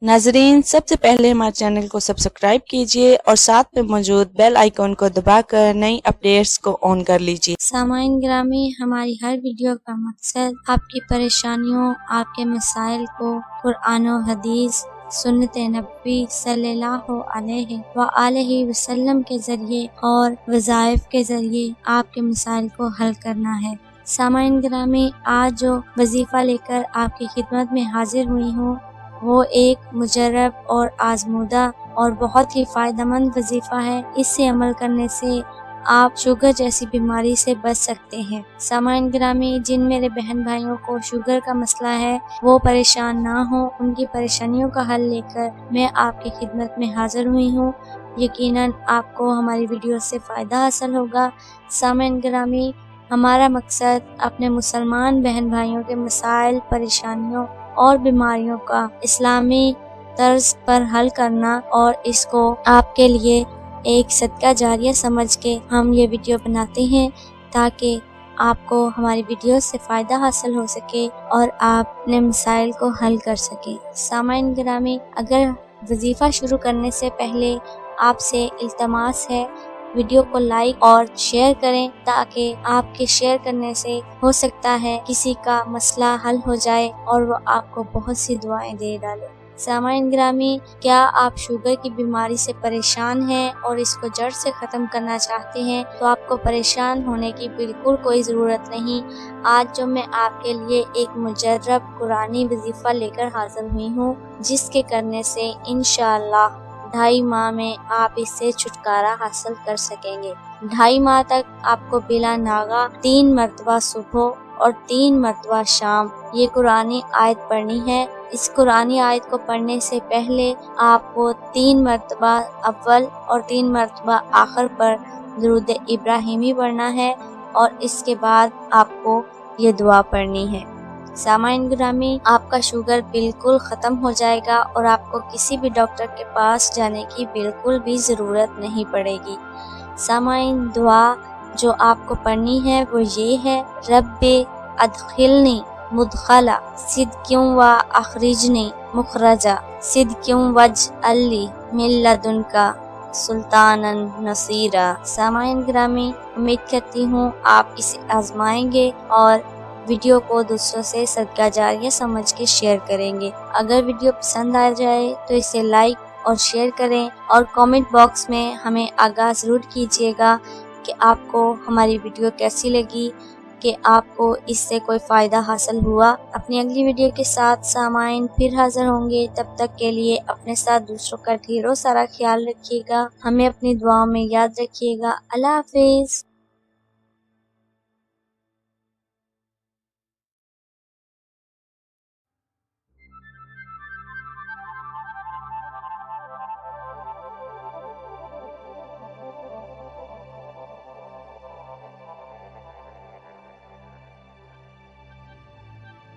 नाजरीन, सबसे पहले हमारे चैनल को सब्सक्राइब कीजिए और साथ में मौजूद बेल आइकॉन को दबाकर नई अपडेट्स को ऑन कर लीजिए। सामाइन ग्रामी, हमारी हर वीडियो का मकसद आपकी परेशानियों, आपके मसाइल को कुरान और हदीस, सुन्नत नबी सल्लल्लाहु अलैहि वसल्लम के जरिए और वज़ाइफ के जरिए आपके मसाइल को हल करना है। सामाइन ग्रामी, आज जो वजीफ़ा लेकर आपकी खिदमत में हाजिर हुई हूँ वो एक मुजर्रब और आजमूदा और बहुत ही फ़ायदेमंद वजीफ़ा है। इससे अमल करने से आप शुगर जैसी बीमारी से बच सकते हैं। सामाइन ग्रामी, जिन मेरे बहन भाइयों को शुगर का मसला है वो परेशान ना हो, उनकी परेशानियों का हल लेकर मैं आपकी खिदमत में हाजिर हुई हूँ। यकीनन आपको हमारी वीडियो से फ़ायदा हासिल होगा। सामाइन ग्रामी, हमारा मकसद अपने मुसलमान बहन भाइयों के मसाइल, परेशानियों और बीमारियों का इस्लामी तर्ज पर हल करना और इसको आपके लिए एक सदका जारिया समझ के हम ये वीडियो बनाते हैं ताकि आपको हमारी वीडियो से फ़ायदा हासिल हो सके और आप अपने मसाइल को हल कर सकें। सामाइन ग्रामी, अगर वजीफ़ा शुरू करने से पहले आपसे इल्तमास है वीडियो को लाइक और शेयर करें ताकि आपके शेयर करने से हो सकता है किसी का मसला हल हो जाए और वो आपको बहुत सी दुआएं दे डाले। सामाइन ग्रामी, क्या आप शुगर की बीमारी से परेशान हैं और इसको जड़ से ख़त्म करना चाहते हैं तो आपको परेशान होने की बिल्कुल कोई ज़रूरत नहीं। आज जो मैं आपके लिए एक मुजर्रब कुरानी वजीफ़ा लेकर हाजिर हुई हूँ जिसके करने से इंशाअल्लाह 2.5 माह में आप इससे छुटकारा हासिल कर सकेंगे। 2.5 माह तक आपको बिला नागा 3 मरतबा सुबह और 3 मरतबा शाम ये कुरानी आयत पढ़नी है। इस कुरानी आयत को पढ़ने से पहले आपको 3 मरतबा अव्वल और 3 मरतबा आखिर पर दुरूद इब्राहिमी पढ़ना है और इसके बाद आपको ये दुआ पढ़नी है। सामाइन ग्रामी, आपका शुगर बिल्कुल ख़त्म हो जाएगा और आपको किसी भी डॉक्टर के पास जाने की बिल्कुल भी ज़रूरत नहीं पड़ेगी। सामाइन, दुआ जो आपको पढ़नी है वो ये है, रब्बे अदखिलनी मुदखला सिद्कियों व अखरिजनी मुखरजा सिद्कियों वजअली मिन लदुनका सुल्तानन नसीरा। सामाइन ग्रामी, उम्मीद करती हूँ आप इसे आजमाएंगे और वीडियो को दूसरों से सदका जारिया समझ के शेयर करेंगे। अगर वीडियो पसंद आ जाए तो इसे लाइक और शेयर करें और कमेंट बॉक्स में हमें आगाह ज़रूर कीजिएगा कि आपको हमारी वीडियो कैसी लगी, कि आपको इससे कोई फ़ायदा हासिल हुआ। अपनी अगली वीडियो के साथ सामाइन फिर हाजिर होंगे। तब तक के लिए अपने साथ दूसरों का ढेरों सारा ख्याल रखिएगा। हमें अपनी दुआओं में याद रखिएगा। अल्लाह हाफिज़।